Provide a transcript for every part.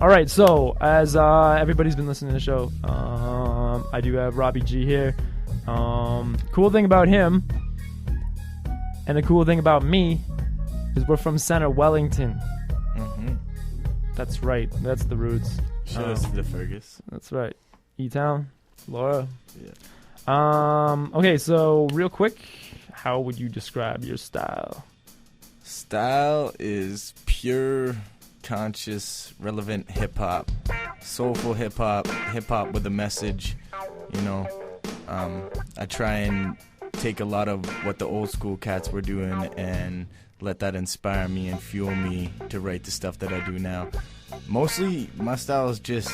All right, so as everybody's been listening to the show, I do have Robbie G here. Cool thing about him and the cool thing about me is we're from Center Wellington. Mm-hmm. That's right. That's the roots. Shout out to the Fergus. That's right. E-Town, Laura. Yeah. Okay, so real quick, how would you describe your style? Style is pure, conscious, relevant hip-hop. Soulful hip-hop. Hip-hop with a message. You know, I try and take a lot of what the old school cats were doing and let that inspire me and fuel me to write the stuff that I do now. Mostly, my style is just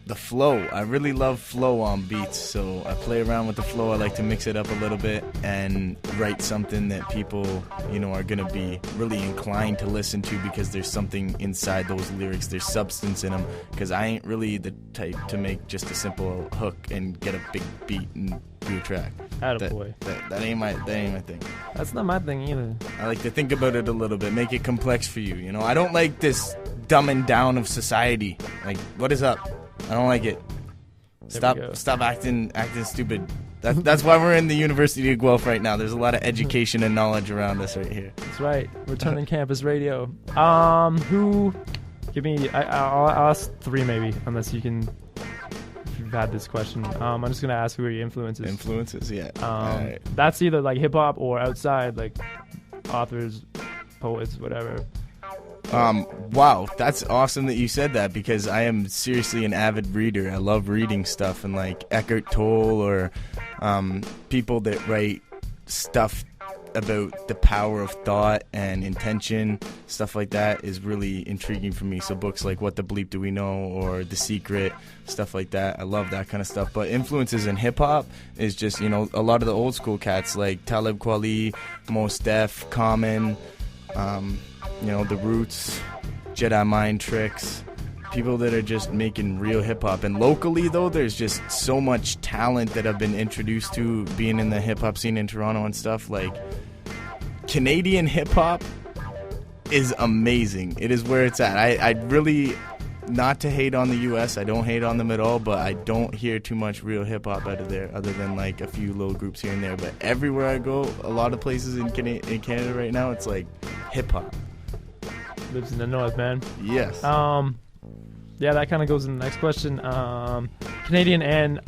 the flow. I really love flow on beats, so I play around with the flow. I like to mix it up a little bit and write something that people, you know, are going to be really inclined to listen to because there's something inside those lyrics. There's substance in them, because I ain't really the type to make just a simple hook and get a big beat and do a track. Attaboy. That ain't my thing. That's not my thing either. I like to think about it a little bit, make it complex for you, you know? I don't like this dumbing down of society. Like, what is up? I don't like it. Stop acting stupid. That's why we're in the University of Guelph right now. There's a lot of education and knowledge around us right here. That's right. Returning campus radio. Who? Give me. I'll ask three maybe, unless you can. If you've had this question, I'm just gonna ask who are your influences. Influences, yeah. Right. That's either like hip hop or outside, like authors, poets, whatever. Wow, that's awesome that you said that, because I am seriously an avid reader. I love reading stuff, and like Eckhart Tolle or people that write stuff about the power of thought and intention, stuff like that is really intriguing for me. So books like What the Bleep Do We Know or The Secret, stuff like that. I love that kind of stuff. But influences in hip-hop is just, you know, a lot of the old school cats like Talib Kweli, Mos Def, Common, you know, The Roots, Jedi Mind Tricks, people that are just making real hip-hop. And locally, though, there's just so much talent that I've been introduced to being in the hip-hop scene in Toronto and stuff. Like, Canadian hip-hop is amazing. It is where it's at. I really, not to hate on the U.S., I don't hate on them at all, but I don't hear too much real hip-hop out of there other than, like, a few little groups here and there. But everywhere I go, a lot of places in Canada right now, it's, like, hip-hop. Lives in the north, man. Yes. Yeah, that kind of goes in the next question. Canadian and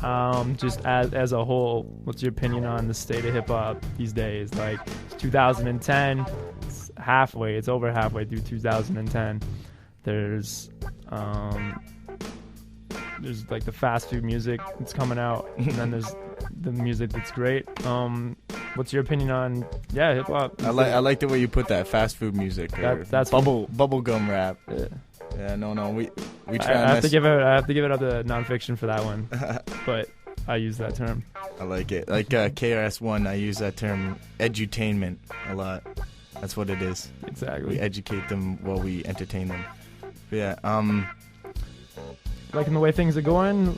just as a whole, what's your opinion on the state of hip hop these days? Like, it's 2010, it's halfway. It's over halfway through 2010. There's like the fast food music that's coming out, and then there's the music that's great. What's your opinion on hip hop? I like the way you put that, fast food music. That's bubblegum rap. Yeah, no, we try. I have to give it up to nonfiction for that one, but I use that term. I like it. Like KRS-One, I use that term edutainment a lot. That's what it is. Exactly. We educate them while we entertain them. But yeah. Liking the way things are going.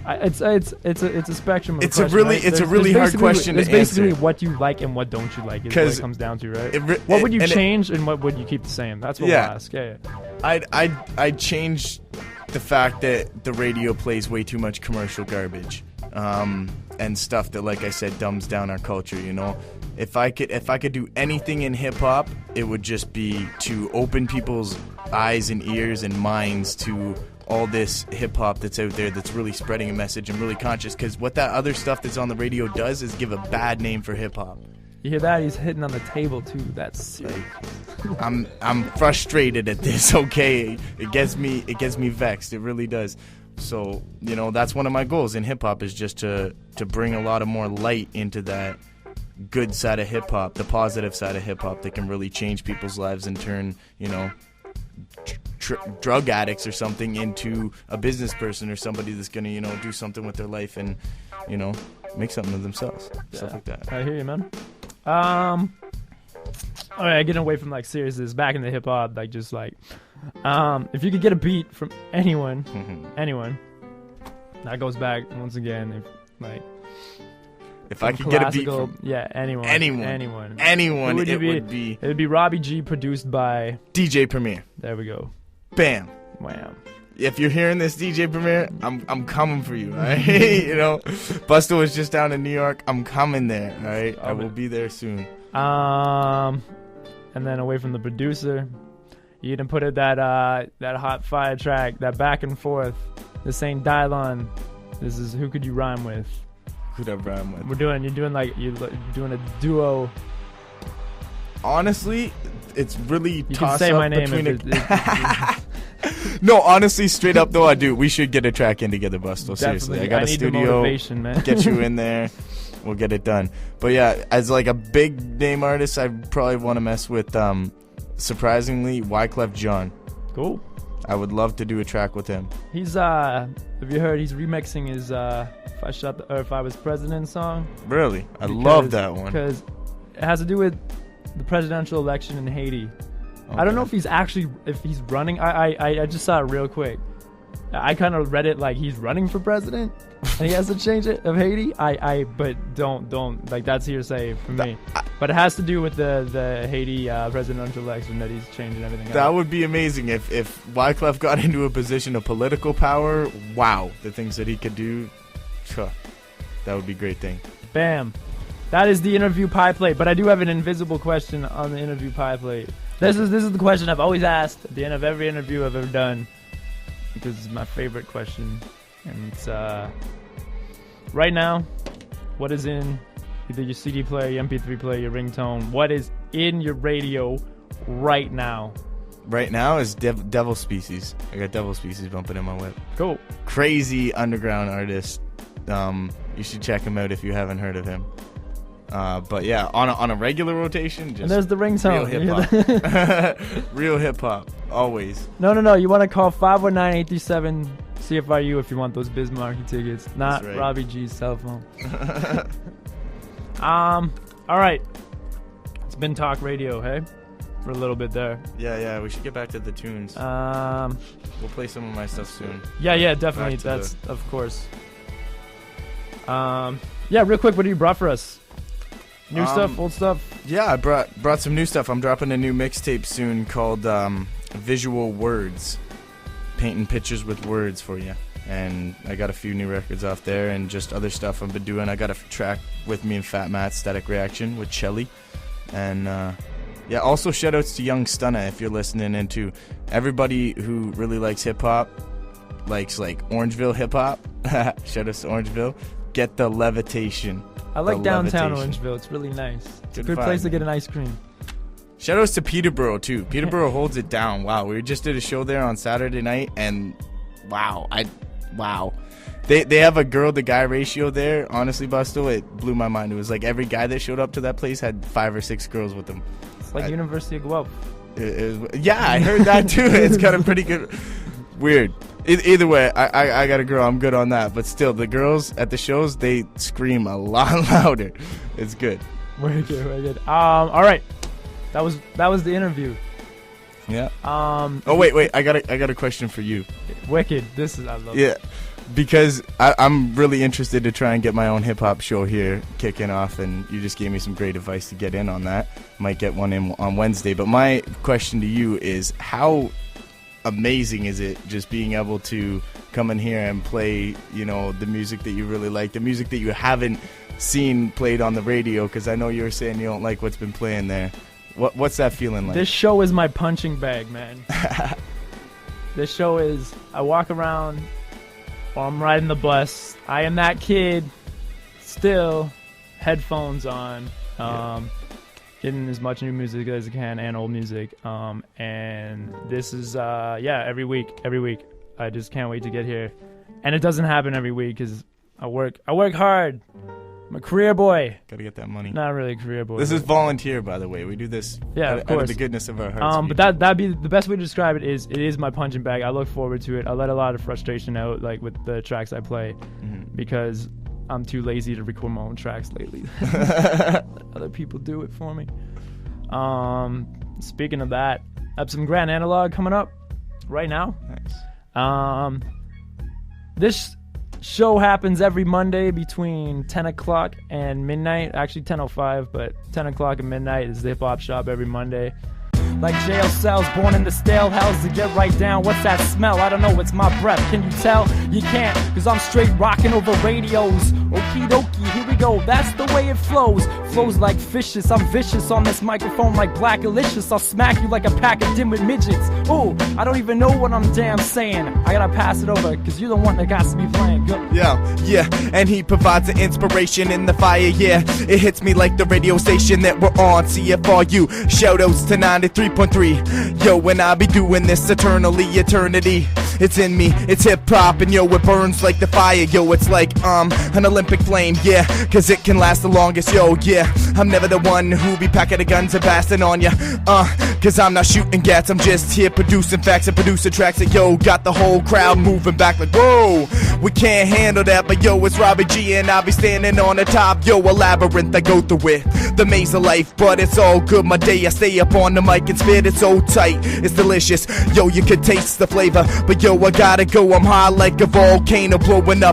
It's a spectrum. Of it's a really hard question to answer. It's basically what you like and what don't you like is what it comes down to, right? What would you change and what would you keep the same? That's what we'll ask. Yeah. I'd change the fact that the radio plays way too much commercial garbage, and stuff that, like I said, dumbs down our culture. You know, if I could do anything in hip hop, it would just be to open people's eyes and ears and minds to all this hip-hop that's out there that's really spreading a message and really conscious, because what that other stuff that's on the radio does is give a bad name for hip-hop. You hear that? He's hitting on the table too. That's sick. I'm frustrated at this, okay? It gets me vexed. It really does. So, you know, that's one of my goals in hip-hop, is just to bring a lot of more light into that good side of hip-hop, the positive side of hip-hop that can really change people's lives and turn, you know, drug addicts or something into a business person or somebody that's going to, you know, do something with their life and, you know, make something of themselves. Stuff like that. I hear you, man. All right, getting away from like seriousness, back into hip hop, like just like, if you could get a beat from anyone, that goes back once again, if like, If I could get a beat classical, from anyone, anyone, it would be. It would be Robbie G, produced by DJ Premier. There we go. Bam. Wham. If you're hearing this, DJ Premier, I'm coming for you, all right? You know, Busto was just down in New York. I'm coming there, all right? I will be there soon. And then away from the producer, you didn't put it that hot fire track, that back and forth. This ain't Dylon. This is Who Could You Rhyme With? Who'd I rhyme with? You're doing a duo. Honestly, it's really You toss can say up my name between if No, honestly, straight up though, I do. We should get a track in together, Busto. Seriously, Definitely. I got a need studio. the motivation, man. Get you in there. We'll get it done. But yeah, as like a big name artist, I probably want to mess with, surprisingly, Wyclef Jean. Cool. I would love to do a track with him. He's have you heard? He's remixing his If I Was President song. Really, I love that one because it has to do with the presidential election in Haiti. Okay. I don't know if he's running. I just saw it real quick. I kind of read it like he's running for president and he has to change it of Haiti. But don't like, that's hearsay for me. But it has to do with the Haiti presidential election that he's changing everything. That would be amazing if Wyclef got into a position of political power. Wow, the things that he could do. That would be a great thing. Bam. That is the interview pie plate. But I do have an invisible question on the interview pie plate. This is the question I've always asked at the end of every interview I've ever done, because it's my favorite question. And it's right now, what is in either your CD player, your MP3 player, your ringtone? What is in your radio right now? Right now is Devil Species. I got Devil Species bumping in my whip. Cool. Crazy underground artist. You should check him out if you haven't heard of him. But yeah, on a regular rotation, just and there's the ringtone. Real hip hop. Real hip hop, always. No. You want to call 519-837 CFRU if you want those Bismarcky tickets, not right. Robbie G's cell phone. All right. It's been talk radio, hey, for a little bit there. Yeah. We should get back to the tunes. We'll play some of my stuff soon. Yeah, definitely. That's of course. Yeah, real quick, what do you brought for us? New stuff, old stuff? Yeah, I brought some new stuff. I'm dropping a new mixtape soon called Visual Words. Painting pictures with words for you. And I got a few new records off there and just other stuff I've been doing. I got a track with me and Fat Matt, Static Reaction, with Chelly. And yeah, also shout outs to Young Stunna if you're listening, and to everybody who really likes hip-hop, likes like Orangeville hip-hop. Shout outs to Orangeville. Get the Levitation. I like downtown Orangeville. It's really nice. It's a good place to get an ice cream. Shoutouts to Peterborough too. Peterborough holds it down. Wow, we just did a show there on Saturday night, and wow. They have a girl to guy ratio there. Honestly, Busto, it blew my mind. It was like every guy that showed up to that place had 5 or 6 girls with them. It's like University of Guelph. Yeah, I heard that too. It's got a pretty good. Weird. Either way, I got a girl. I'm good on that. But still, the girls at the shows, they scream a lot louder. It's good. Very good. All right. That was the interview. Yeah. Oh wait. I got a question for you. Wicked. I love it. Yeah, because I'm really interested to try and get my own hip hop show here kicking off, and you just gave me some great advice to get in on that. Might get one in on Wednesday. But my question to you is, how amazing is it just being able to come in here and play, the music that you really like, the music that you haven't seen played on the radio? Because I know you were saying you don't like what's been playing there. What's that feeling like? This show is my punching bag, man. This show is, I walk around while I'm riding the bus. I am that kid, still, headphones on, getting as much new music as I can, and old music. And this is, every week. I just can't wait to get here. And it doesn't happen every week because I work hard. I'm a career boy. Gotta get that money. Not really a career boy. This is volunteer, by the way. We do this out of the goodness of our hearts. But that'd be the best way to describe it. It is my punching bag. I look forward to it. I let a lot of frustration out, like with the tracks I play, because I'm too lazy to record my own tracks lately. Let other people do it for me. Speaking of that, I have some Grand Analog coming up right now. Nice. show happens every Monday between 10 o'clock and midnight. Actually 10:05, but 10 o'clock and midnight is the Hip Hop Shop every Monday. Like jail cells, born in the stale hells to get right down. What's that smell? I don't know, it's my breath. Can you tell? You can't, cause I'm straight rocking over radios. Okie dokie, here we go, that's the way it flows. Flows like fishes, I'm vicious on this microphone like Black Alicious. I'll smack you like a pack of dimwit midgets. Ooh, I don't even know what I'm damn saying. I gotta pass it over, cause you're the one that got to be playing. Go. Yeah, and he provides an inspiration in the fire, yeah. It hits me like the radio station that we're on, CFRU. Shoutouts to 93.3. Yo, and I'll be doing this eternity. It's in me, it's hip-hop, and yo, it burns like the fire. Yo, it's like, an Olympic flame, yeah, cause it can last the longest, yo, yeah. I'm never the one who be packing the guns and blasting on ya, cause I'm not shooting gats, I'm just here producing facts and producing tracks that, yo, got the whole crowd moving back like, whoa, we can't handle that, but yo, it's Robbie G and I'll be standing on the top, yo, a labyrinth I go through it, the maze of life, but it's all good, my day, I stay up on the mic and spit, it's so tight, it's delicious, yo, you can taste the flavor, but yo, I gotta go, I'm high like a volcano blowing up.